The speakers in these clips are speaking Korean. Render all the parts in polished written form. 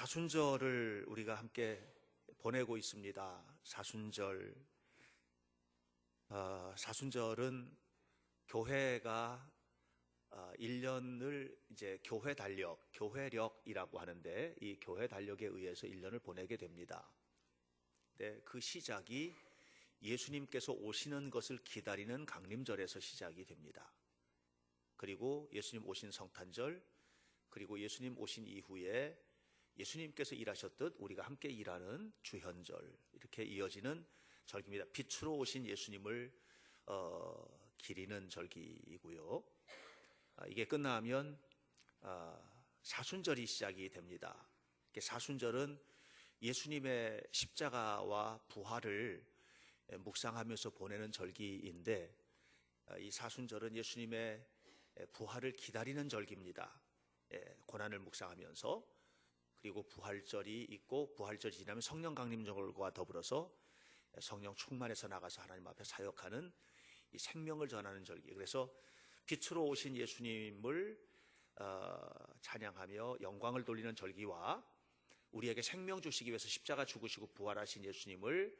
사순절을 우리가 함께 보내고 있습니다. 사순절. 사순절은 교회가 1년을 이제 교회력이라고 하는데, 이 교회 달력에 의해서 1년을 보내게 됩니다. 네, 그 시작이 예수님께서 오시는 것을 기다리는 강림절에서 시작이 됩니다. 그리고 예수님 오신 성탄절, 그리고 예수님 오신 이후에 예수님께서 일하셨듯 우리가 함께 일하는 주현절, 이렇게 이어지는 절기입니다. 빛으로 오신 예수님을 기리는 절기이고요. 이게 끝나면 사순절이 시작이 됩니다. 사순절은 예수님의 십자가와 부활을 묵상하면서 보내는 절기인데, 이 사순절은 예수님의 부활을 기다리는 절기입니다. 고난을 묵상하면서, 그리고 부활절이 있고, 부활절이 지나면 성령 강림절과 더불어서 성령 충만해서 나가서 하나님 앞에 사역하는 이 생명을 전하는 절기. 그래서 빛으로 오신 예수님을 찬양하며 영광을 돌리는 절기와, 우리에게 생명 주시기 위해서 십자가 죽으시고 부활하신 예수님을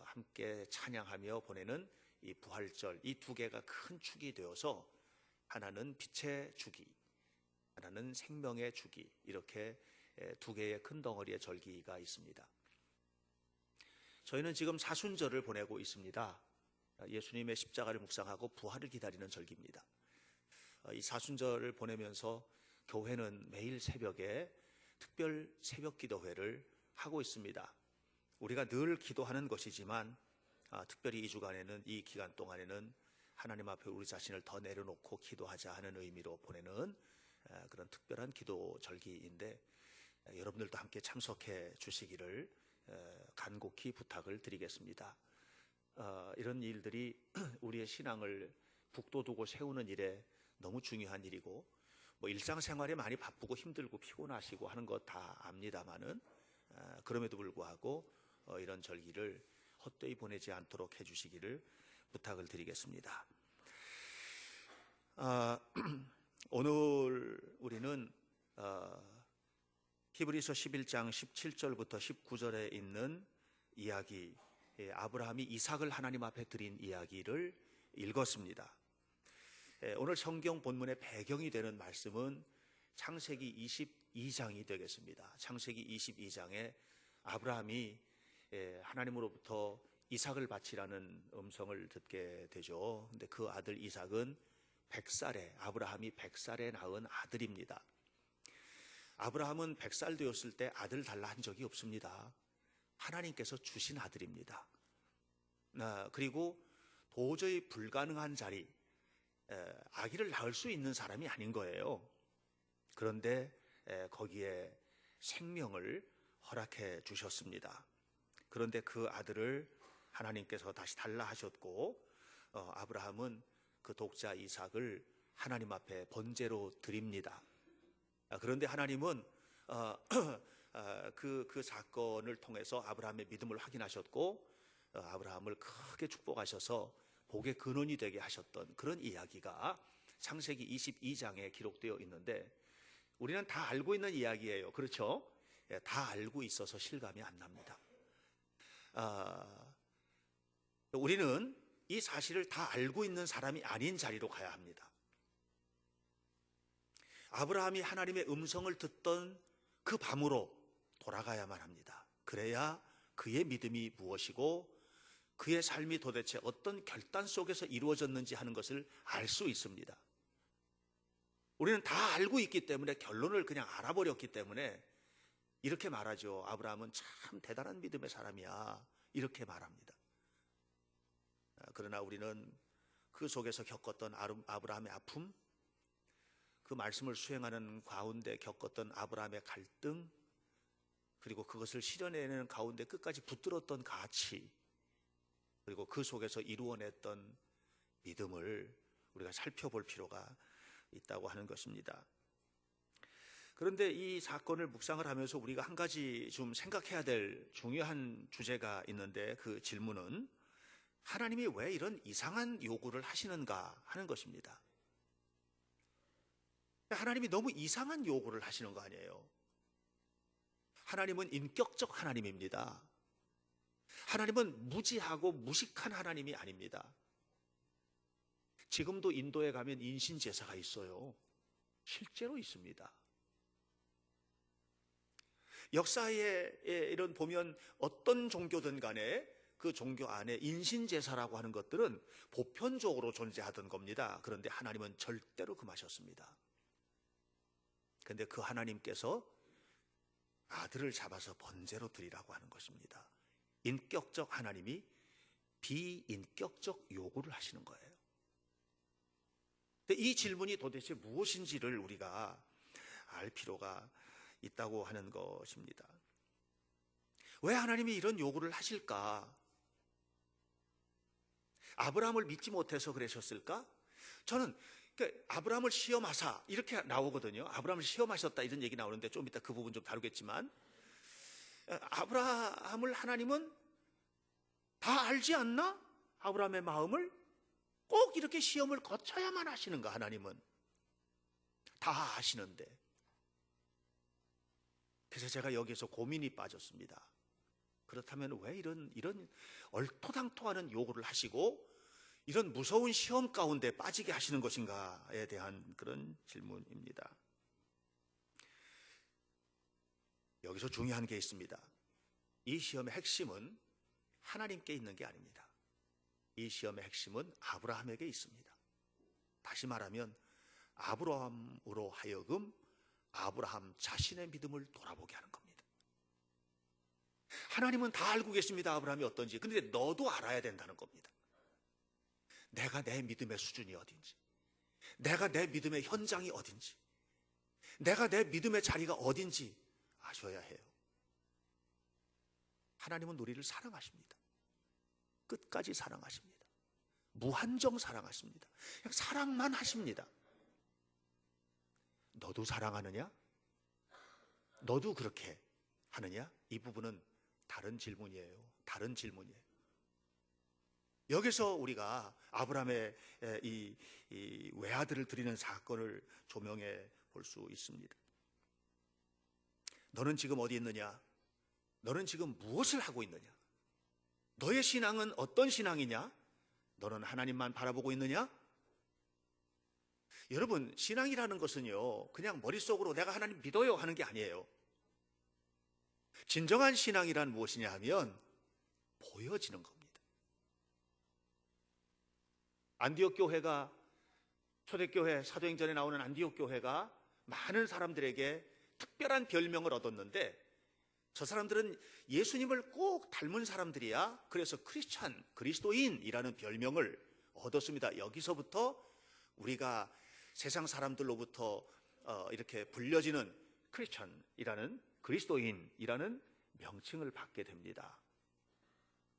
함께 찬양하며 보내는 이 부활절, 이 두 개가 큰 축이 되어서 하나는 빛의 주기, 하나는 생명의 주기, 이렇게 두 개의 큰 덩어리의 절기가 있습니다. 저희는 지금 사순절을 보내고 있습니다. 예수님의 십자가를 묵상하고 부활을 기다리는 절기입니다. 이 사순절을 보내면서 교회는 매일 새벽에 특별 새벽 기도회를 하고 있습니다. 우리가 늘 기도하는 것이지만 특별히 2주간에는, 이 기간 동안에는 하나님 앞에 우리 자신을 더 내려놓고 기도하자 하는 의미로 보내는 그런 특별한 기도 절기인데, 여러분들도 함께 참석해 주시기를 간곡히 부탁을 드리겠습니다. 이런 일들이 우리의 신앙을 북돋우고 세우는 일에 너무 중요한 일이고, 일상생활에 많이 바쁘고 힘들고 피곤하시고 하는 것 다 압니다마는, 그럼에도 불구하고 이런 절기를 헛되이 보내지 않도록 해주시기를 부탁을 드리겠습니다. 오늘 우리는 히브리서 11장 17절부터 19절에 있는 이야기, 아브라함이 이삭을 하나님 앞에 드린 이야기를 읽었습니다. 오늘 성경 본문의 배경이 되는 말씀은 창세기 22장이 되겠습니다. 창세기 22장에 아브라함이 하나님으로부터 이삭을 바치라는 음성을 듣게 되죠. 근데 그 아들 이삭은 아브라함이 100살에 낳은 아들입니다. 아브라함은 100살 되었을 때 아들 달라 한 적이 없습니다. 하나님께서 주신 아들입니다. 그리고 도저히 불가능한 자리, 아기를 낳을 수 있는 사람이 아닌 거예요. 그런데 거기에 생명을 허락해 주셨습니다. 그런데 그 아들을 하나님께서 다시 달라 하셨고, 아브라함은 그 독자 이삭을 하나님 앞에 번제로 드립니다. 그런데 하나님은 그 사건을 통해서 아브라함의 믿음을 확인하셨고, 아브라함을 크게 축복하셔서 복의 근원이 되게 하셨던 그런 이야기가 창세기 22장에 기록되어 있는데, 우리는 다 알고 있는 이야기예요. 그렇죠? 다 알고 있어서 실감이 안 납니다. 우리는 이 사실을 다 알고 있는 사람이 아닌 자리로 가야 합니다. 아브라함이 하나님의 음성을 듣던 그 밤으로 돌아가야만 합니다. 그래야 그의 믿음이 무엇이고 그의 삶이 도대체 어떤 결단 속에서 이루어졌는지 하는 것을 알 수 있습니다. 우리는 다 알고 있기 때문에, 결론을 그냥 알아버렸기 때문에 이렇게 말하죠. 아브라함은 참 대단한 믿음의 사람이야, 이렇게 말합니다. 그러나 우리는 그 속에서 겪었던 아브라함의 아픔, 그 말씀을 수행하는 가운데 겪었던 아브라함의 갈등, 그리고 그것을 실현해내는 가운데 끝까지 붙들었던 가치, 그리고 그 속에서 이루어냈던 믿음을 우리가 살펴볼 필요가 있다고 하는 것입니다. 그런데 이 사건을 묵상을 하면서 우리가 한 가지 좀 생각해야 될 중요한 주제가 있는데, 그 질문은 하나님이 왜 이런 이상한 요구를 하시는가 하는 것입니다. 하나님이 너무 이상한 요구를 하시는 거 아니에요? 하나님은 인격적 하나님입니다. 하나님은 무지하고 무식한 하나님이 아닙니다. 지금도 인도에 가면 인신제사가 있어요. 실제로 있습니다. 역사에 이런 보면 어떤 종교든 간에 그 종교 안에 인신제사라고 하는 것들은 보편적으로 존재하던 겁니다. 그런데 하나님은 절대로 금하셨습니다. 그런데 그 하나님께서 아들을 잡아서 번제로 드리라고 하는 것입니다. 인격적 하나님이 비인격적 요구를 하시는 거예요. 근데 이 질문이 도대체 무엇인지를 우리가 알 필요가 있다고 하는 것입니다. 왜 하나님이 이런 요구를 하실까? 아브라함을 믿지 못해서 그러셨을까? 저는 아브라함을 시험하사 이렇게 나오거든요. 아브라함을 시험하셨다 이런 얘기 나오는데 좀 이따 그 부분 좀 다루겠지만, 아브라함을 하나님은 다 알지 않나? 아브라함의 마음을 꼭 이렇게 시험을 거쳐야만 하시는가? 하나님은 다 아시는데. 그래서 제가 여기에서 고민이 빠졌습니다. 그렇다면 왜 이런 얼토당토하는 요구를 하시고 이런 무서운 시험 가운데 빠지게 하시는 것인가에 대한 그런 질문입니다. 여기서 중요한 게 있습니다. 이 시험의 핵심은 하나님께 있는 게 아닙니다. 이 시험의 핵심은 아브라함에게 있습니다. 다시 말하면 아브라함으로 하여금 아브라함 자신의 믿음을 돌아보게 하는 겁니다. 하나님은 다 알고 계십니다. 아브라함이 어떤지. 근데 너도 알아야 된다는 겁니다. 내가 내 믿음의 수준이 어딘지, 내가 내 믿음의 현장이 어딘지, 내가 내 믿음의 자리가 어딘지 아셔야 해요. 하나님은 우리를 사랑하십니다. 끝까지 사랑하십니다. 무한정 사랑하십니다. 그냥 사랑만 하십니다. 너도 사랑하느냐? 너도 그렇게 하느냐? 이 부분은 다른 질문이에요. 다른 질문이에요. 여기서 우리가 아브라함의 이 외아들을 드리는 사건을 조명해 볼 수 있습니다. 너는 지금 어디 있느냐? 너는 지금 무엇을 하고 있느냐? 너의 신앙은 어떤 신앙이냐? 너는 하나님만 바라보고 있느냐? 여러분, 신앙이라는 것은요, 그냥 머릿속으로 내가 하나님 믿어요 하는 게 아니에요. 진정한 신앙이란 무엇이냐 하면 보여지는 겁니다. 안디옥 교회가, 초대교회 사도행전에 나오는 안디옥 교회가 많은 사람들에게 특별한 별명을 얻었는데, 저 사람들은 예수님을 꼭 닮은 사람들이야. 그래서 크리스찬, 그리스도인이라는 별명을 얻었습니다. 여기서부터 우리가 세상 사람들로부터 이렇게 불려지는 크리스찬이라는, 그리스도인이라는 명칭을 받게 됩니다.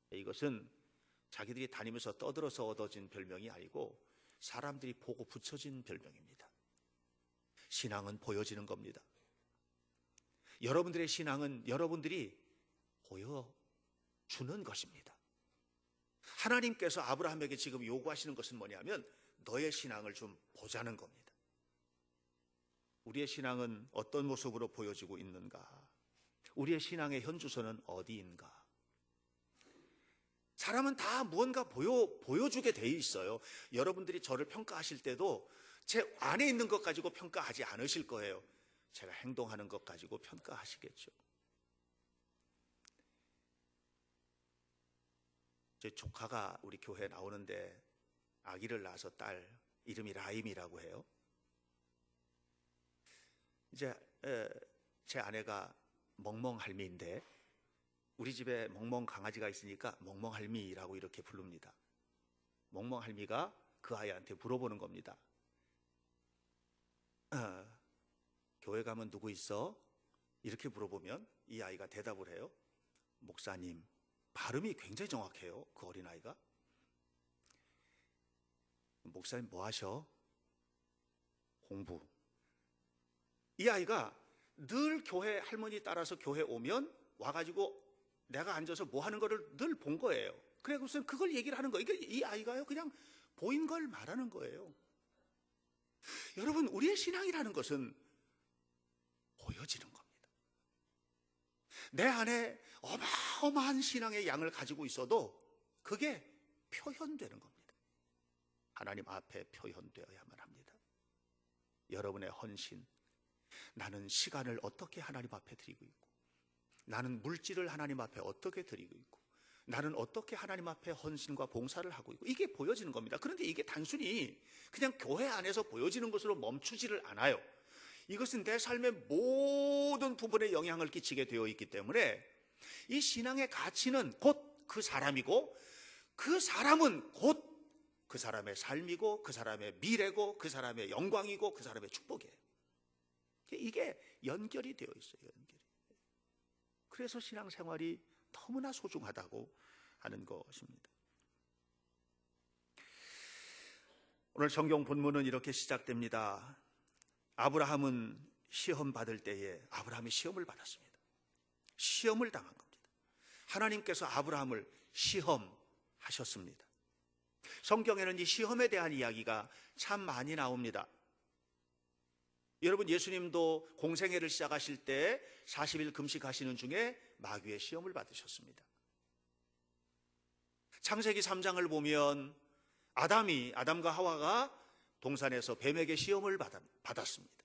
이것은 자기들이 다니면서 떠들어서 얻어진 별명이 아니고 사람들이 보고 붙여진 별명입니다. 신앙은 보여지는 겁니다. 여러분들의 신앙은 여러분들이 보여주는 것입니다. 하나님께서 아브라함에게 지금 요구하시는 것은 뭐냐면 너의 신앙을 좀 보자는 겁니다. 우리의 신앙은 어떤 모습으로 보여지고 있는가? 우리의 신앙의 현주소는 어디인가? 사람은 다 무언가 보여주게 돼 있어요. 여러분들이 저를 평가하실 때도 제 안에 있는 것 가지고 평가하지 않으실 거예요. 제가 행동하는 것 가지고 평가하시겠죠. 제 조카가 우리 교회에 나오는데 아기를 낳아서 딸 이름이 라임이라고 해요. 이제 제 아내가 멍멍할미인데 우리 집에 멍멍 강아지가 있으니까 멍멍할미라고 이렇게 부릅니다. 멍멍할미가 그 아이한테 물어보는 겁니다. 교회 가면 누구 있어? 이렇게 물어보면 이 아이가 대답을 해요. 목사님. 발음이 굉장히 정확해요. 그 어린아이가. 목사님 뭐 하셔? 공부. 이 아이가 늘 교회 할머니 따라서 교회 오면 와가지고 내가 앉아서 뭐 하는 거를 늘 본 거예요. 그래서 그걸 얘기를 하는 거예요. 이 아이가요 그냥 보인 걸 말하는 거예요. 여러분, 우리의 신앙이라는 것은 보여지는 겁니다. 내 안에 어마어마한 신앙의 양을 가지고 있어도 그게 표현되는 겁니다. 하나님 앞에 표현되어야만 합니다. 여러분의 헌신, 나는 시간을 어떻게 하나님 앞에 드리고 있고, 나는 물질을 하나님 앞에 어떻게 드리고 있고, 나는 어떻게 하나님 앞에 헌신과 봉사를 하고 있고, 이게 보여지는 겁니다. 그런데 이게 단순히 그냥 교회 안에서 보여지는 것으로 멈추지를 않아요. 이것은 내 삶의 모든 부분에 영향을 끼치게 되어 있기 때문에 이 신앙의 가치는 곧 그 사람이고, 그 사람은 곧 그 사람의 삶이고, 그 사람의 미래고, 그 사람의 영광이고, 그 사람의 축복이에요. 이게 연결이 되어 있어요. 연결이. 그래서 신앙생활이 너무나 소중하다고 하는 것입니다. 오늘 성경 본문은 이렇게 시작됩니다. 아브라함은 시험 받을 때에 아브라함이 시험을 받았습니다. 시험을 당한 겁니다. 하나님께서 아브라함을 시험하셨습니다. 성경에는 이 시험에 대한 이야기가 참 많이 나옵니다. 여러분, 예수님도 공생애를 시작하실 때 40일 금식하시는 중에 마귀의 시험을 받으셨습니다. 창세기 3장을 보면 아담과 하와가 동산에서 뱀에게 시험을 받았습니다.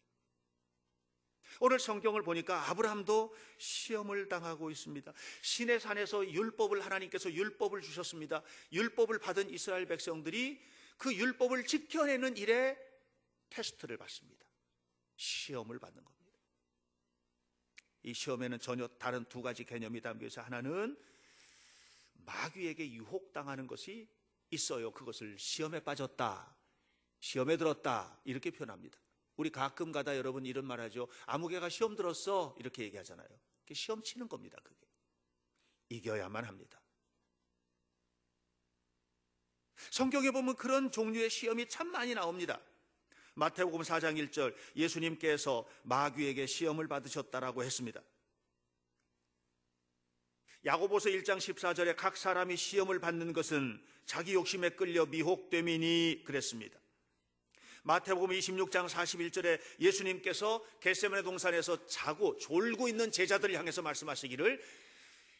오늘 성경을 보니까 아브라함도 시험을 당하고 있습니다. 시내 산에서 율법을, 하나님께서 율법을 주셨습니다. 율법을 받은 이스라엘 백성들이 그 율법을 지켜내는 일에 테스트를 받습니다. 시험을 받는 겁니다. 이 시험에는 전혀 다른 두 가지 개념이 담겨 있어요. 하나는 마귀에게 유혹당하는 것이 있어요. 그것을 시험에 빠졌다, 시험에 들었다, 이렇게 표현합니다. 우리 가끔 가다 여러분 이런 말 하죠. 아무개가 시험 들었어, 이렇게 얘기하잖아요. 시험 치는 겁니다. 그게 이겨야만 합니다. 성경에 보면 그런 종류의 시험이 참 많이 나옵니다. 마태복음 4장 1절, 예수님께서 마귀에게 시험을 받으셨다라고 했습니다. 야고보서 1장 14절에 각 사람이 시험을 받는 것은 자기 욕심에 끌려 미혹됨이니 그랬습니다. 마태복음 26장 41절에 예수님께서 겟세마네 동산에서 자고 졸고 있는 제자들을 향해서 말씀하시기를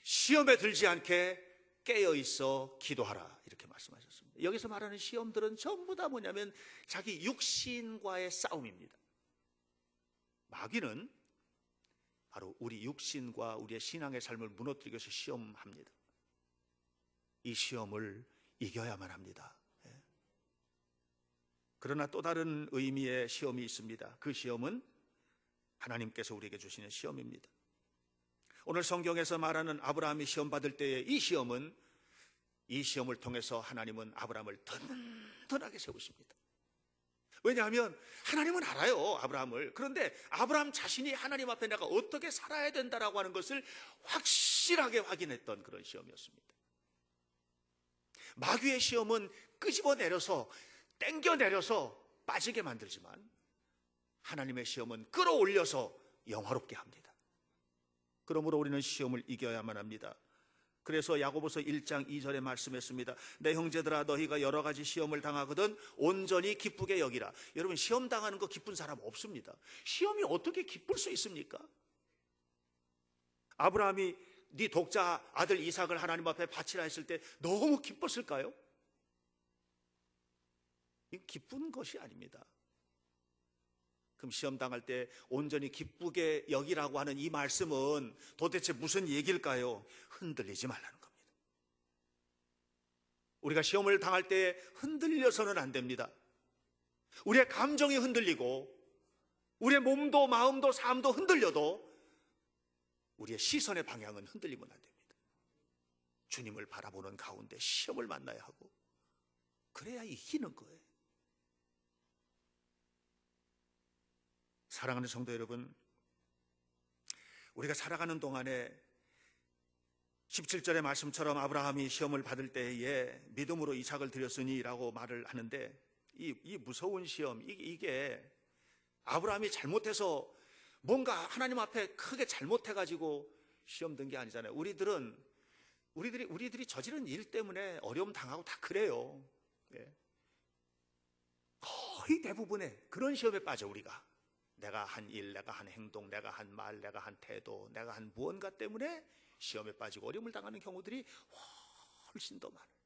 시험에 들지 않게 깨어있어 기도하라, 이렇게 말씀하셨습니다. 여기서 말하는 시험들은 전부 다 뭐냐면 자기 육신과의 싸움입니다. 마귀는 바로 우리 육신과 우리의 신앙의 삶을 무너뜨리기 위해서 시험합니다. 이 시험을 이겨야만 합니다. 그러나 또 다른 의미의 시험이 있습니다. 그 시험은 하나님께서 우리에게 주시는 시험입니다. 오늘 성경에서 말하는 아브라함이 시험 받을 때의 이 시험은, 이 시험을 통해서 하나님은 아브라함을 든든하게 세우십니다. 왜냐하면 하나님은 알아요, 아브라함을. 그런데 아브라함 자신이 하나님 앞에 내가 어떻게 살아야 된다라고 하는 것을 확실하게 확인했던 그런 시험이었습니다. 마귀의 시험은 끄집어내려서, 땡겨내려서 빠지게 만들지만 하나님의 시험은 끌어올려서 영화롭게 합니다. 그러므로 우리는 시험을 이겨야만 합니다. 그래서 야고보서 1장 2절에 말씀했습니다. 내 형제들아, 너희가 여러 가지 시험을 당하거든 온전히 기쁘게 여기라. 여러분, 시험 당하는 거 기쁜 사람 없습니다. 시험이 어떻게 기쁠 수 있습니까? 아브라함이 네 독자 아들 이삭을 하나님 앞에 바치라 했을 때 너무 기뻤을까요? 기쁜 것이 아닙니다. 그럼 시험 당할 때 온전히 기쁘게 여기라고 하는 이 말씀은 도대체 무슨 얘기일까요? 흔들리지 말라는 겁니다. 우리가 시험을 당할 때 흔들려서는 안 됩니다. 우리의 감정이 흔들리고 우리의 몸도 마음도 삶도 흔들려도 우리의 시선의 방향은 흔들리면 안 됩니다. 주님을 바라보는 가운데 시험을 만나야 하고, 그래야 이기는 거예요. 사랑하는 성도 여러분, 우리가 살아가는 동안에 17절의 말씀처럼 아브라함이 시험을 받을 때에 믿음으로 이삭을 드렸으니 라고 말을 하는데, 이 무서운 시험, 이게 아브라함이 잘못해서 뭔가 하나님 앞에 크게 잘못해가지고 시험 든 게 아니잖아요. 우리들이 저지른 일 때문에 어려움 당하고 다 그래요. 거의 대부분의 그런 시험에 빠져 우리가. 내가 한 일, 내가 한 행동, 내가 한 말, 내가 한 태도, 내가 한 무언가 때문에 시험에 빠지고 어려움을 당하는 경우들이 훨씬 더 많아요.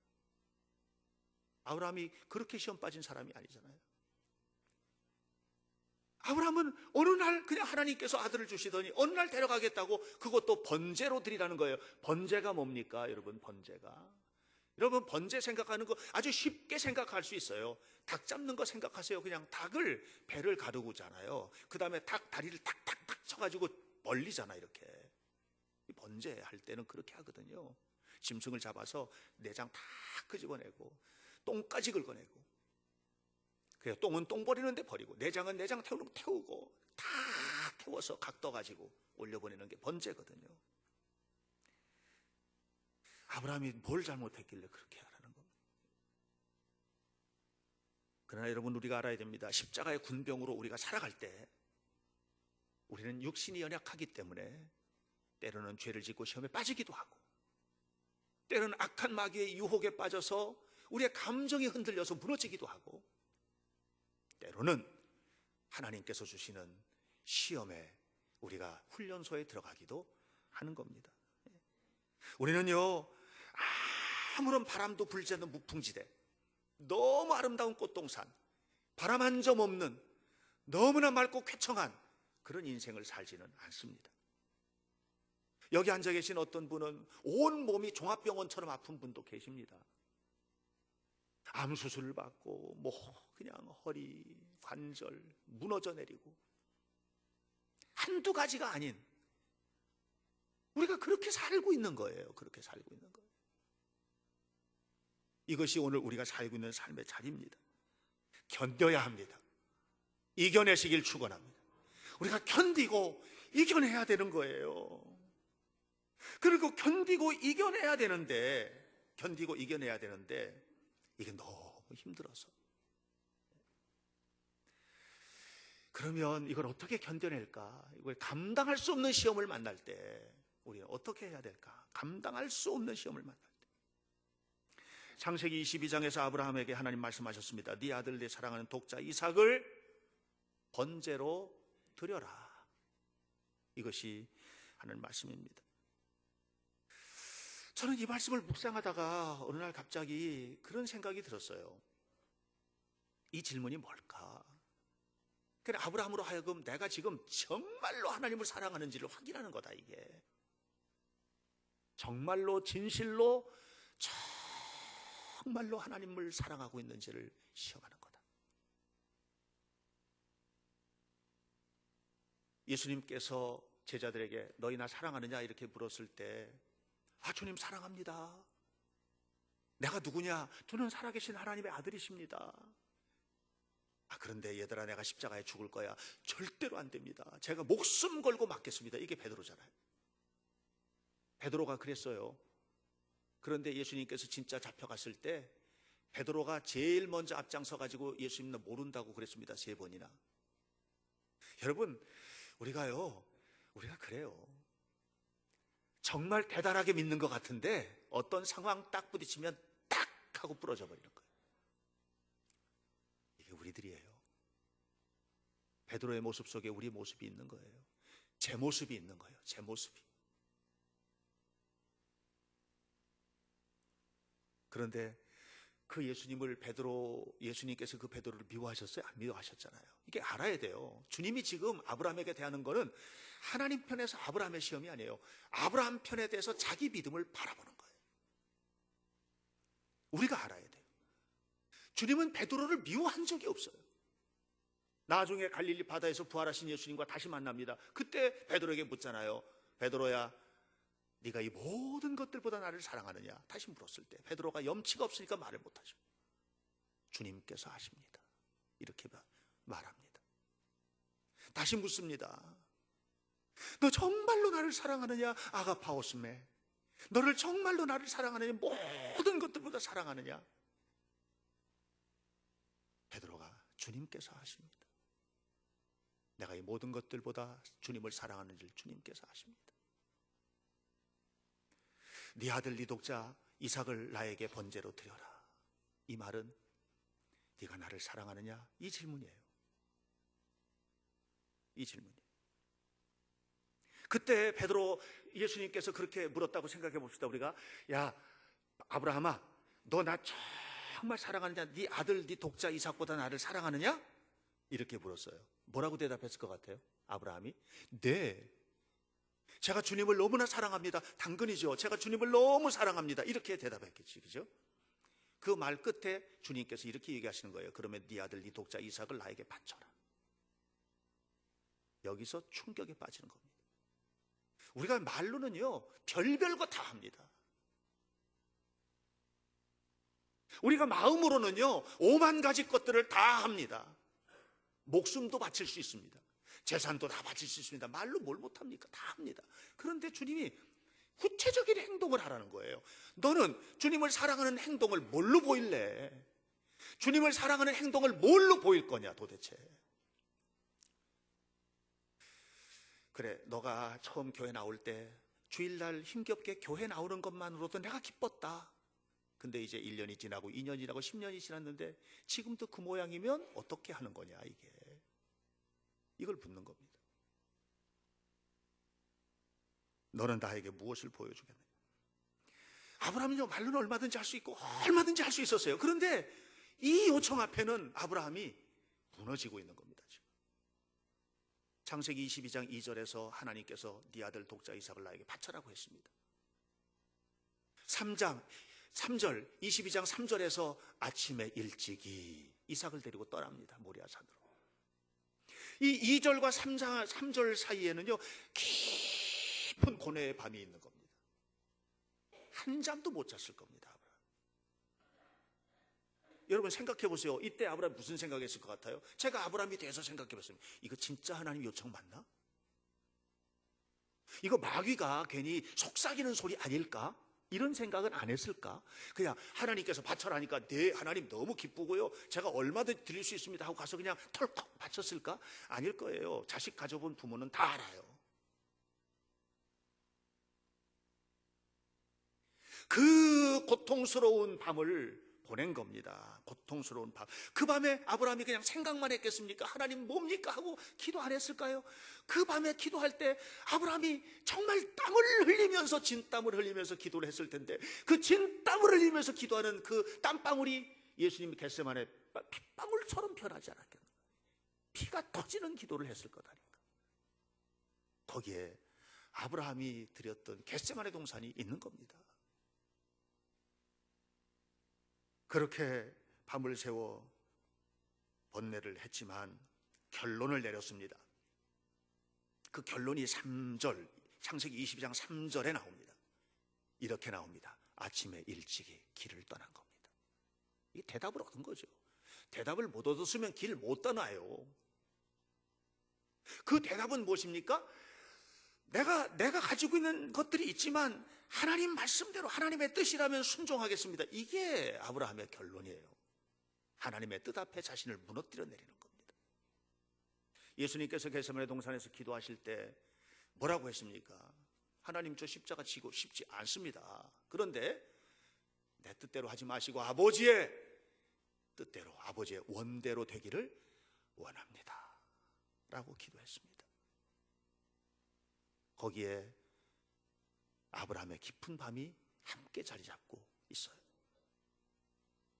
아브라함이 그렇게 시험 빠진 사람이 아니잖아요. 아브라함은 어느 날 그냥 하나님께서 아들을 주시더니 어느 날 데려가겠다고, 그것도 번제로 드리라는 거예요. 번제가 뭡니까 여러분? 번제가, 여러분 번제 생각하는 거 아주 쉽게 생각할 수 있어요. 닭 잡는 거 생각하세요. 그냥 닭을 배를 가르고잖아요. 그 다음에 닭 다리를 탁탁탁 쳐가지고 벌리잖아. 이렇게 번제 할 때는 그렇게 하거든요. 짐승을 잡아서 내장 다 끄집어내고 똥까지 긁어내고, 그래요. 똥은 똥 버리는데 버리고, 내장은 내장 태우고 다 태워서 각 떠가지고 올려보내는 게 번제거든요. 아브라함이 뭘 잘못했길래 그렇게 하라는 겁니다. 그러나 여러분, 우리가 알아야 됩니다. 십자가의 군병으로 우리가 살아갈 때 우리는 육신이 연약하기 때문에 때로는 죄를 짓고 시험에 빠지기도 하고, 때로는 악한 마귀의 유혹에 빠져서 우리의 감정이 흔들려서 무너지기도 하고, 때로는 하나님께서 주시는 시험에 우리가 훈련소에 들어가기도 하는 겁니다. 우리는요, 아무런 바람도 불지 않는 무풍지대, 너무 아름다운 꽃동산, 바람 한 점 없는 너무나 맑고 쾌청한 그런 인생을 살지는 않습니다. 여기 앉아 계신 어떤 분은 온 몸이 종합병원처럼 아픈 분도 계십니다. 암 수술을 받고 그냥 허리, 관절 무너져 내리고, 한두 가지가 아닌, 우리가 그렇게 살고 있는 거예요. 그렇게 살고 있는 거예요. 이것이 오늘 우리가 살고 있는 삶의 자리입니다. 견뎌야 합니다. 이겨내시길 축원합니다. 우리가 견디고 이겨내야 되는 거예요. 그리고 견디고 이겨내야 되는데 이게 너무 힘들어서, 그러면 이걸 어떻게 견뎌낼까? 이걸 감당할 수 없는 시험을 만날 때 우리는 어떻게 해야 될까? 감당할 수 없는 시험을 만날 때, 창세기 22장에서 아브라함에게 하나님 말씀하셨습니다. 네 아들, 네 사랑하는 독자 이삭을 번제로 드려라. 이것이 하는 말씀입니다. 저는 이 말씀을 묵상하다가 어느 날 갑자기 그런 생각이 들었어요. 이 질문이 뭘까? 그래, 아브라함으로 하여금 내가 지금 정말로 하나님을 사랑하는지를 확인하는 거다. 이게 정말로, 진실로, 정말로 하나님을 사랑하고 있는지를 시험하는 거다. 예수님께서 제자들에게 너희 나 사랑하느냐 이렇게 물었을 때, 주님 사랑합니다. 내가 누구냐? 저는 살아계신 하나님의 아들이십니다. 그런데 얘들아, 내가 십자가에 죽을 거야. 절대로 안 됩니다. 제가 목숨 걸고 맡겠습니다. 이게 베드로잖아요. 베드로가 그랬어요. 그런데 예수님께서 진짜 잡혀갔을 때 베드로가 제일 먼저 앞장서 가지고 예수님은 모른다고 그랬습니다. 3번이나. 여러분, 우리가 그래요. 정말 대단하게 믿는 것 같은데 어떤 상황 딱 부딪히면 딱 하고 부러져 버리는 거예요. 이게 우리들이에요. 베드로의 모습 속에 우리 모습이 있는 거예요. 제 모습이 있는 거예요. 제 모습이. 그런데 그 예수님께서 그 베드로를 미워하셨어요? 안 미워하셨잖아요. 이게 알아야 돼요. 주님이 지금 아브라함에게 대하는 거는 하나님 편에서 아브라함의 시험이 아니에요. 아브라함 편에 대해서 자기 믿음을 바라보는 거예요. 우리가 알아야 돼요. 주님은 베드로를 미워한 적이 없어요. 나중에 갈릴리 바다에서 부활하신 예수님과 다시 만납니다. 그때 베드로에게 묻잖아요. 베드로야, 네가 이 모든 것들보다 나를 사랑하느냐? 다시 물었을 때 베드로가 염치가 없으니까 말을 못하죠. 주님께서 아십니다. 이렇게 말합니다. 다시 묻습니다. 너 정말로 나를 사랑하느냐? 아가파오스메. 너를 정말로 나를 사랑하느냐? 모든 것들보다 사랑하느냐? 베드로가 주님께서 아십니다. 내가 이 모든 것들보다 주님을 사랑하는지를 주님께서 아십니다. 네 아들, 네 독자 이삭을 나에게 번제로 드려라. 이 말은 네가 나를 사랑하느냐? 이 질문이에요. 이 질문이. 그때 베드로 예수님께서 그렇게 물었다고 생각해 봅시다. 우리가 야 아브라함아, 너 나 정말 사랑하느냐? 네 아들 네 독자 이삭보다 나를 사랑하느냐? 이렇게 물었어요. 뭐라고 대답했을 것 같아요? 아브라함이 네, 제가 주님을 너무나 사랑합니다. 당근이죠. 제가 주님을 너무 사랑합니다. 이렇게 대답했겠지, 그죠? 그 말 끝에 주님께서 이렇게 얘기하시는 거예요. 그러면 네 아들 네 독자 이삭을 나에게 바쳐라. 여기서 충격에 빠지는 겁니다. 우리가 말로는요 별별 거 다 합니다. 우리가 마음으로는요 오만 가지 것들을 다 합니다. 목숨도 바칠 수 있습니다. 재산도 다 바칠 수 있습니다. 말로 뭘 못합니까? 다 합니다. 그런데 주님이 구체적인 행동을 하라는 거예요. 너는 주님을 사랑하는 행동을 뭘로 보일래? 주님을 사랑하는 행동을 뭘로 보일 거냐 도대체? 그래, 너가 처음 교회 나올 때 주일날 힘겹게 교회 나오는 것만으로도 내가 기뻤다. 근데 이제 1년이 지나고 2년이 지나고 10년이 지났는데 지금도 그 모양이면 어떻게 하는 거냐, 이게. 이걸 묻는 겁니다. 너는 나에게 무엇을 보여주겠느냐? 아브라함은요 말로는 얼마든지 할 수 있고 얼마든지 할 수 있었어요. 그런데 이 요청 앞에는 아브라함이 무너지고 있는 겁니다. 지금. 창세기 22장 2절에서 하나님께서 네 아들 독자 이삭을 나에게 바쳐라고 했습니다. 3절 22장 3절에서 아침에 일찍이 이삭을 데리고 떠납니다. 모리아산으로. 이 2절과 3절 사이에는요 깊은 고뇌의 밤이 있는 겁니다. 한 잠도 못 잤을 겁니다. 여러분 생각해 보세요. 이때 아브라함이 무슨 생각했을 것 같아요? 제가 아브라함이 돼서 생각해 봤어요. 이거 진짜 하나님 요청 맞나? 이거 마귀가 괜히 속삭이는 소리 아닐까? 이런 생각은 안 했을까? 그냥 하나님께서 바쳐라니까 네 하나님 너무 기쁘고요, 제가 얼마든지 드릴 수 있습니다 하고 가서 그냥 털컥 바쳤을까? 아닐 거예요. 자식 가져본 부모는 다 알아요. 그 고통스러운 밤을 보낸 겁니다. 고통스러운 밤. 그 밤에 아브라함이 그냥 생각만 했겠습니까? 하나님 뭡니까? 하고 기도 안 했을까요? 그 밤에 기도할 때 아브라함이 정말 땀을 흘리면서, 진땀을 흘리면서 기도를 했을 텐데, 그 진땀을 흘리면서 기도하는 그 땀방울이 예수님이 겟세마네 핏방울처럼 변하지 않았겠나? 피가 터지는 기도를 했을 거다니까. 거기에 아브라함이 드렸던 겟세마네 동산이 있는 겁니다. 그렇게 밤을 새워 번뇌를 했지만 결론을 내렸습니다. 그 결론이 3절, 창세기 22장 3절에 나옵니다. 이렇게 나옵니다. 아침에 일찍이 길을 떠난 겁니다. 이 대답을 얻은 거죠. 대답을 못 얻었으면 길 못 떠나요. 그 대답은 무엇입니까? 내가 가지고 있는 것들이 있지만 하나님 말씀대로 하나님의 뜻이라면 순종하겠습니다. 이게 아브라함의 결론이에요. 하나님의 뜻 앞에 자신을 무너뜨려 내리는 겁니다. 예수님께서 겟세마네 동산에서 기도하실 때 뭐라고 했습니까? 하나님, 저 십자가 지고 싶지 않습니다. 그런데 내 뜻대로 하지 마시고 아버지의 뜻대로, 아버지의 원대로 되기를 원합니다 라고 기도했습니다. 거기에 아브라함의 깊은 밤이 함께 자리 잡고 있어요.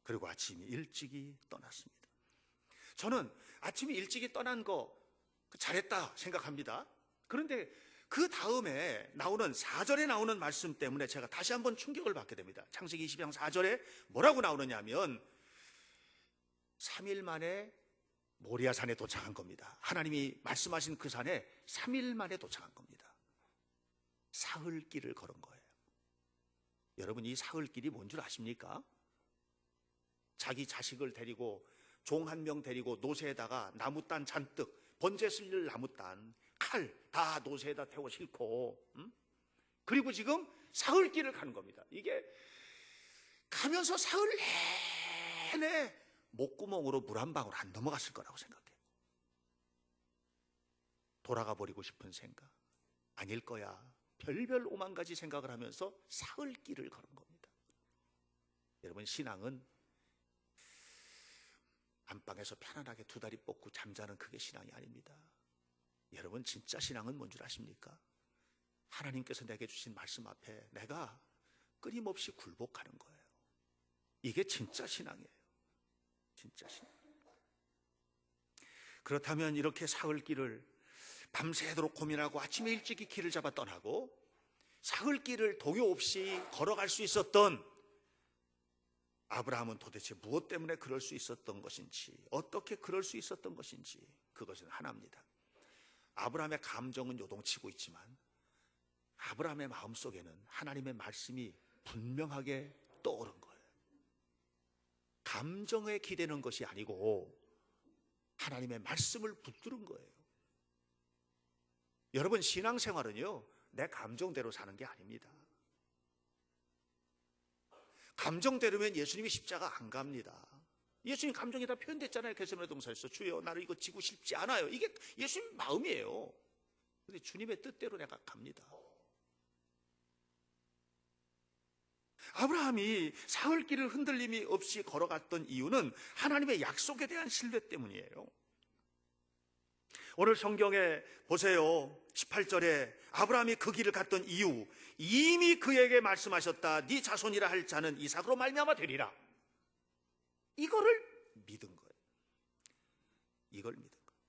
그리고 아침이 일찍이 떠났습니다. 저는 아침이 일찍이 떠난 거 잘했다 생각합니다. 그런데 그 다음에 나오는 4절에 나오는 말씀 때문에 제가 다시 한번 충격을 받게 됩니다. 창세기 22장 4절에 뭐라고 나오느냐 하면 3일 만에 모리아산에 도착한 겁니다. 하나님이 말씀하신 그 산에 3일 만에 도착한 겁니다. 사흘길을 걸은 거예요. 여러분, 이 사흘길이 뭔 줄 아십니까? 자기 자식을 데리고, 종 한 명 데리고 노새에다가 나무단 잔뜩, 번제 쓸 나무단, 칼 다 노새에다 태워 싣고, 그리고 지금 사흘길을 가는 겁니다. 이게 가면서 사흘 내내 목구멍으로 물 한 방울 안 넘어갔을 거라고 생각해요. 돌아가 버리고 싶은 생각, 아닐 거야, 별별 오만 가지 생각을 하면서 사흘길을 걸은 겁니다. 여러분, 신앙은 안방에서 편안하게 두 다리 뻗고 잠자는 그게 신앙이 아닙니다. 여러분, 진짜 신앙은 뭔 줄 아십니까? 하나님께서 내게 주신 말씀 앞에 내가 끊임없이 굴복하는 거예요. 이게 진짜 신앙이에요. 진짜 신앙. 그렇다면 이렇게 사흘길을 밤새도록 고민하고 아침에 일찍이 길을 잡아 떠나고 사흘길을 동요 없이 걸어갈 수 있었던 아브라함은 도대체 무엇 때문에 그럴 수 있었던 것인지, 어떻게 그럴 수 있었던 것인지, 그것은 하나입니다. 아브라함의 감정은 요동치고 있지만 아브라함의 마음속에는 하나님의 말씀이 분명하게 떠오른 거예요. 감정에 기대는 것이 아니고 하나님의 말씀을 붙들은 거예요. 여러분, 신앙생활은요, 내 감정대로 사는 게 아닙니다. 감정대로면 예수님이 십자가 안 갑니다. 예수님 감정이 다 표현됐잖아요. 겟세마네 동산에서 주여 나를 이거 지고 싶지 않아요. 이게 예수님 마음이에요. 그런데 주님의 뜻대로 내가 갑니다. 아브라함이 사흘길을 흔들림이 없이 걸어갔던 이유는 하나님의 약속에 대한 신뢰 때문이에요. 오늘 성경에 보세요. 18절에 아브라함이 그 길을 갔던 이유, 이미 그에게 말씀하셨다. 네 자손이라 할 자는 이삭으로 말미암아 되리라. 이거를 믿은 거예요. 이걸 믿은 거예요.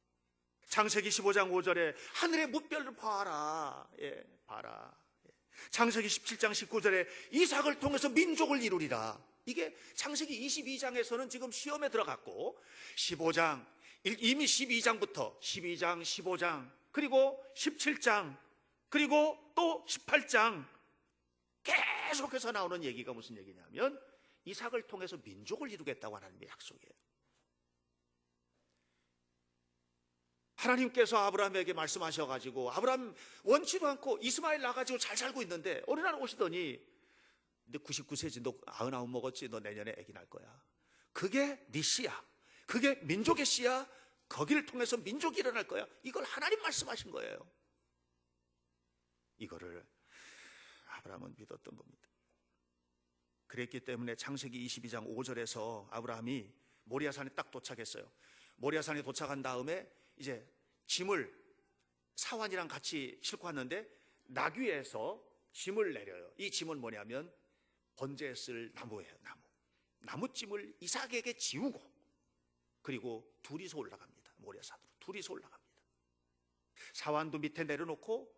창세기 15장 5절에 하늘의 무별을 봐라. 예, 봐라. 창세기 17장 19절에 이삭을 통해서 민족을 이루리라. 이게 창세기 22장에서는 지금 시험에 들어갔고 15장, 이미 12장부터 12장, 15장, 그리고 17장, 그리고 또 18장 계속해서 나오는 얘기가 무슨 얘기냐면 이삭을 통해서 민족을 이루겠다고 하나님의 약속이에요. 하나님께서 아브라함에게 말씀하셔가지고 아브라함 원치도 않고 이스마엘 낳아가지고 잘 살고 있는데 어느 날 오시더니 너 99세지, 너 99 먹었지, 너 내년에 아기 날 거야. 그게 네 씨야. 그게 민족의 씨야. 거기를 통해서 민족이 일어날 거야. 이걸 하나님 말씀하신 거예요. 이거를 아브라함은 믿었던 겁니다. 그랬기 때문에 창세기 22장 5절에서 아브라함이 모리아산에 딱 도착했어요. 모리아산에 도착한 다음에 이제 짐을 사환이랑 같이 싣고 왔는데 나귀에서 짐을 내려요. 이 짐은 뭐냐면 번제에 쓸 나무예요. 나무짐을 이삭에게 지우고 그리고 둘이서 올라갑니다. 모리아산으로 둘이서 올라갑니다. 사환도 밑에 내려놓고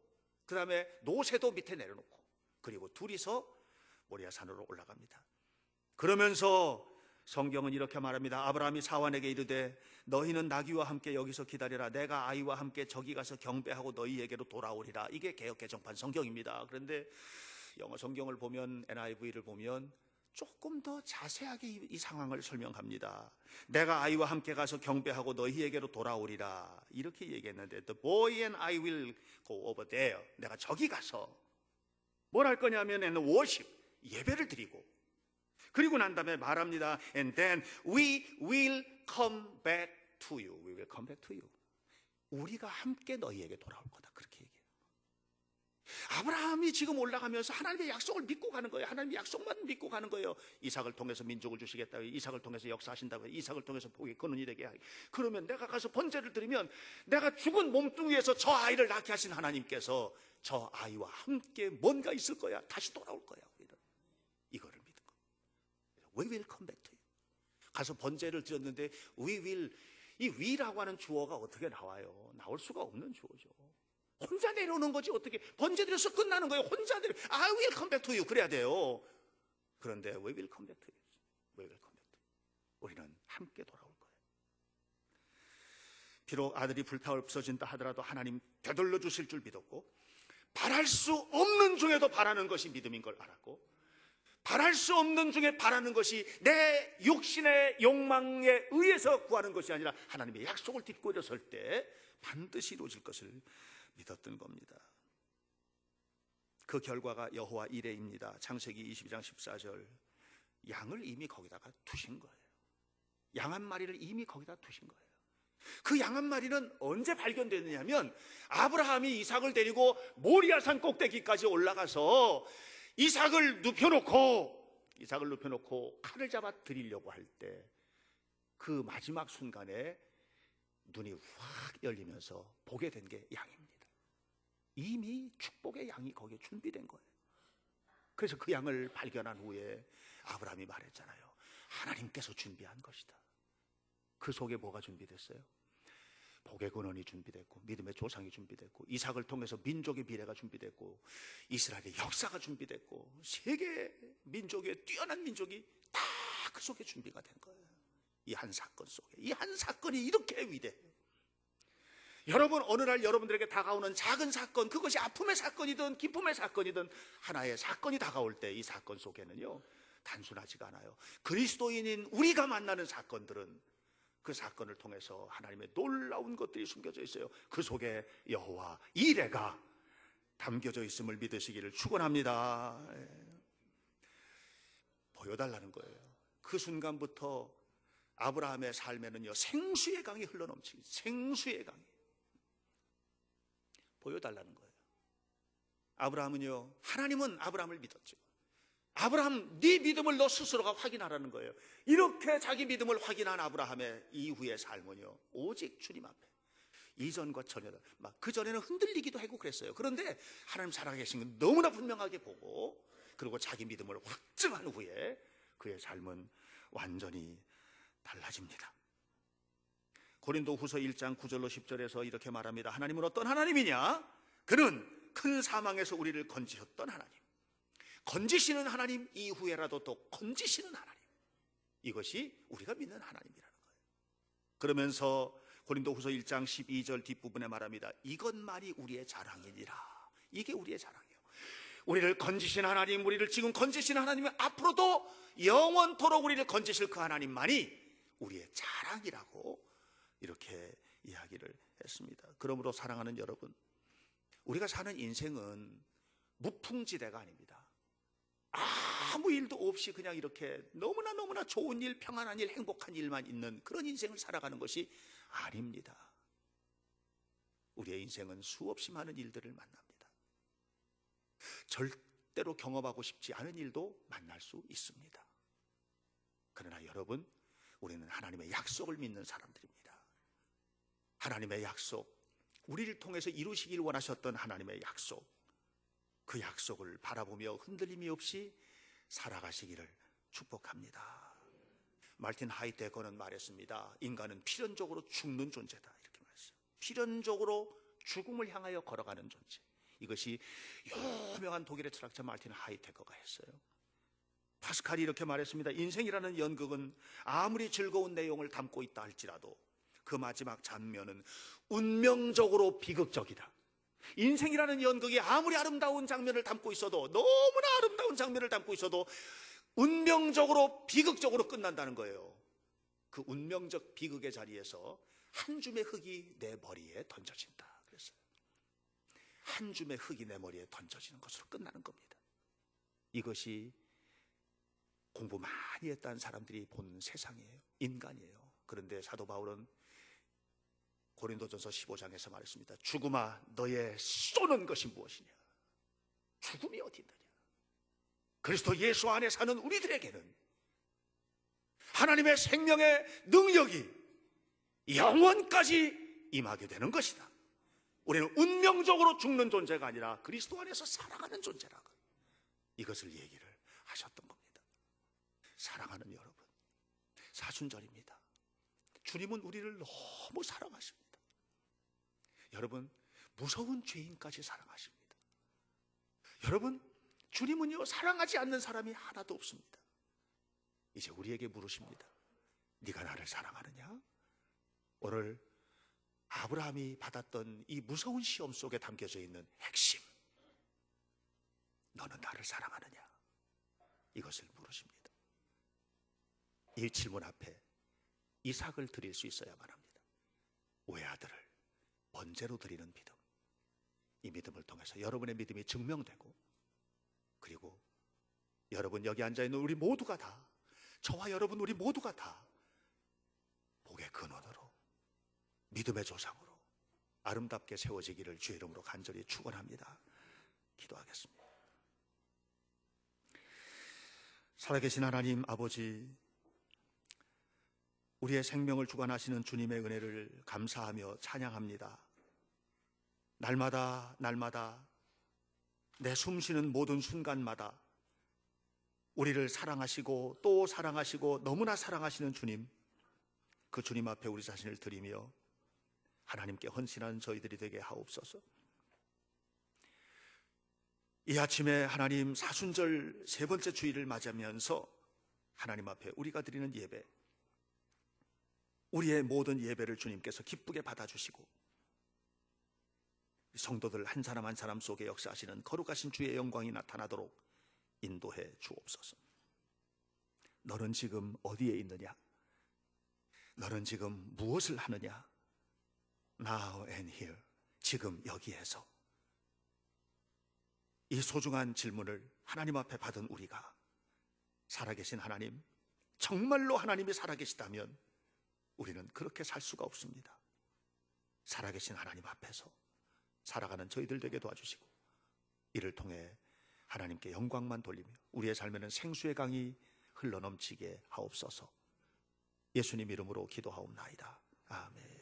그 다음에 노새도 밑에 내려놓고 그리고 둘이서 모리아산으로 올라갑니다. 그러면서 성경은 이렇게 말합니다. 아브라함이 사환에게 이르되 너희는 나귀와 함께 여기서 기다리라. 내가 아이와 함께 저기 가서 경배하고 너희에게로 돌아오리라. 이게 개역 개정판 성경입니다. 그런데 영어 성경을 보면 NIV를 보면 조금 더 자세하게 이 상황을 설명합니다. 내가 아이와 함께 가서 경배하고 너희에게로 돌아오리라. 이렇게 얘기했는데 The boy and I will go over there. 내가 저기 가서 뭘 할 거냐면 and worship, 예배를 드리고 그리고 난 다음에 말합니다. And then we will come back to you. We will come back to you. 우리가 함께 너희에게 돌아올 거다. 그렇게 얘기해요. 아브라함이 지금 올라가면서 하나님의 약속을 믿고 가는 거예요. 하나님의 약속만 믿고 가는 거예요. 이삭을 통해서 민족을 주시겠다고, 이삭을 통해서 역사하신다고, 이삭을 통해서 복이 근원이 되게 하기. 그러면 내가 가서 번제를 드리면 내가 죽은 몸뚱이에서 저 아이를 낳게 하신 하나님께서 저 아이와 함께 뭔가 있을 거야. 다시 돌아올 거야. 이거를 믿은 거예요. We will come back to you. 가서 번제를 드렸는데 we will, 이 will라고 하는 주어가 어떻게 나와요? 나올 수가 없는 주어죠. 혼자 내려오는 거지. 어떻게 번제 드려서 끝나는 거예요. 혼자 내려 I will come back to you 그래야 돼요. 그런데 we will come back to you. We will come back to you. 우리는 함께 돌아올 거예요. 비록 아들이 불타 없어진다 하더라도 하나님 되돌려 주실 줄 믿었고 바랄 수 없는 중에도 바라는 것이 믿음인 걸 알았고 바랄 수 없는 중에 바라는 것이 내 욕심의 욕망에 의해서 구하는 것이 아니라 하나님의 약속을 딛고 일어설 때 반드시 이루어질 것을 믿었던 겁니다. 그 결과가 여호와 이레입니다. 창세기 22장 14절. 양을 이미 거기다가 두신 거예요. 양 한 마리를 이미 거기다 두신 거예요. 그 양 한 마리는 언제 발견됐느냐면 아브라함이 이삭을 데리고 모리아산 꼭대기까지 올라가서 이삭을 눕혀놓고 칼을 잡아 드리려고 할 때 그 마지막 순간에 눈이 확 열리면서 보게 된 게 양입니다. 이미 축복의 양이 거기에 준비된 거예요. 그래서 그 양을 발견한 후에 아브라함이 말했잖아요. 하나님께서 준비한 것이다. 그 속에 뭐가 준비됐어요? 복의 근원이 준비됐고, 믿음의 조상이 준비됐고, 이삭을 통해서 민족의 미래가 준비됐고, 이스라엘의 역사가 준비됐고, 세계 민족의 뛰어난 민족이 다 그 속에 준비가 된 거예요. 이 한 사건 속에. 이 한 사건이 이렇게 위대해요. 여러분, 어느 날 여러분들에게 다가오는 작은 사건, 그것이 아픔의 사건이든 기쁨의 사건이든 하나의 사건이 다가올 때 이 사건 속에는요, 단순하지가 않아요. 그리스도인인 우리가 만나는 사건들은 그 사건을 통해서 하나님의 놀라운 것들이 숨겨져 있어요. 그 속에 여호와 이레가 담겨져 있음을 믿으시기를 축원합니다. 보여달라는 거예요. 그 순간부터 아브라함의 삶에는요, 생수의 강이 흘러넘치기, 생수의 강이 보여달라는 거예요. 아브라함은요, 하나님은 아브라함을 믿었죠. 아브라함, 네 믿음을 너 스스로가 확인하라는 거예요. 이렇게 자기 믿음을 확인한 아브라함의 이후의 삶은요, 오직 주님 앞에, 이전과 전에는 막 그 전에는 흔들리기도 하고 그랬어요. 그런데 하나님 살아계신 건 너무나 분명하게 보고, 그리고 자기 믿음을 확증한 후에 그의 삶은 완전히 달라집니다. 고린도후서 1장 9절로 10절에서 이렇게 말합니다. 하나님은 어떤 하나님이냐? 그는 큰 사망에서 우리를 건지셨던 하나님, 건지시는 하나님 이후에라도 또 건지시는 하나님, 이것이 우리가 믿는 하나님이라는 거예요. 그러면서 고린도후서 1장 12절 뒷부분에 말합니다. 이것만이 우리의 자랑이니라. 이게 우리의 자랑이에요. 우리를 건지신 하나님, 우리를 지금 건지신 하나님은 앞으로도 영원토록 우리를 건지실 그 하나님만이 우리의 자랑이라고 이렇게 이야기를 했습니다. 그러므로 사랑하는 여러분, 우리가 사는 인생은 무풍지대가 아닙니다. 아무 일도 없이 그냥 이렇게 너무나 좋은 일, 평안한 일, 행복한 일만 있는 그런 인생을 살아가는 것이 아닙니다. 우리의 인생은 수없이 많은 일들을 만납니다. 절대로 경험하고 싶지 않은 일도 만날 수 있습니다. 그러나 여러분, 우리는 하나님의 약속을 믿는 사람들입니다. 하나님의 약속, 우리를 통해서 이루시길 원하셨던 하나님의 약속, 그 약속을 바라보며 흔들림이 없이 살아가시기를 축복합니다. 말틴 하이데거는 말했습니다. 인간은 필연적으로 죽는 존재다, 이렇게 말했어요. 필연적으로 죽음을 향하여 걸어가는 존재. 이것이 유명한 독일의 철학자 말틴 하이데거가 했어요. 파스칼이 이렇게 말했습니다. 인생이라는 연극은 아무리 즐거운 내용을 담고 있다 할지라도 그 마지막 장면은 운명적으로 비극적이다. 인생이라는 연극이 아무리 아름다운 장면을 담고 있어도, 너무나 아름다운 장면을 담고 있어도 운명적으로 비극적으로 끝난다는 거예요. 그 운명적 비극의 자리에서 한 줌의 흙이 내 머리에 던져진다 그랬어요. 한 줌의 흙이 내 머리에 던져지는 것으로 끝나는 겁니다. 이것이 공부 많이 했다는 사람들이 본 세상이에요. 인간이에요. 그런데 사도 바울은 고린도전서 15장에서 말했습니다. 죽음아, 너의 쏘는 것이 무엇이냐? 죽음이 어디 있느냐? 그리스도 예수 안에 사는 우리들에게는 하나님의 생명의 능력이 영원까지 임하게 되는 것이다. 우리는 운명적으로 죽는 존재가 아니라 그리스도 안에서 살아가는 존재라고, 이것을 얘기를 하셨던 겁니다. 사랑하는 여러분, 사순절입니다. 주님은 우리를 너무 사랑하십니다. 여러분, 무서운 죄인까지 사랑하십니다. 여러분, 주님은요, 사랑하지 않는 사람이 하나도 없습니다. 이제 우리에게 물으십니다. 네가 나를 사랑하느냐? 오늘 아브라함이 받았던 이 무서운 시험 속에 담겨져 있는 핵심, 너는 나를 사랑하느냐? 이것을 물으십니다. 이 질문 앞에 이삭을 드릴 수 있어야만 합니다. 외아들을 번제로 드리는 믿음, 이 믿음을 통해서 여러분의 믿음이 증명되고, 그리고 여러분 여기 앉아있는 우리 모두가 다, 저와 여러분 우리 모두가 다 복의 근원으로, 믿음의 조상으로 아름답게 세워지기를 주의 이름으로 간절히 축원합니다. 기도하겠습니다. 살아계신 하나님 아버지, 우리의 생명을 주관하시는 주님의 은혜를 감사하며 찬양합니다. 날마다 내 숨쉬는 모든 순간마다 우리를 사랑하시고 또 사랑하시고 너무나 사랑하시는 주님, 그 주님 앞에 우리 자신을 드리며 하나님께 헌신한 저희들이 되게 하옵소서. 이 아침에 하나님 사순절 세 번째 주일을 맞이하면서 하나님 앞에 우리가 드리는 예배, 우리의 모든 예배를 주님께서 기쁘게 받아주시고 성도들 한 사람 한 사람 속에 역사하시는 거룩하신 주의 영광이 나타나도록 인도해 주옵소서. 너는 지금 어디에 있느냐? 너는 지금 무엇을 하느냐? Now and here, 지금 여기에서. 이 소중한 질문을 하나님 앞에 받은 우리가 살아계신 하나님, 정말로 하나님이 살아계시다면 우리는 그렇게 살 수가 없습니다. 살아계신 하나님 앞에서 살아가는 저희들 되게 도와주시고 이를 통해 하나님께 영광만 돌리며 우리의 삶에는 생수의 강이 흘러넘치게 하옵소서. 예수님 이름으로 기도하옵나이다. 아멘.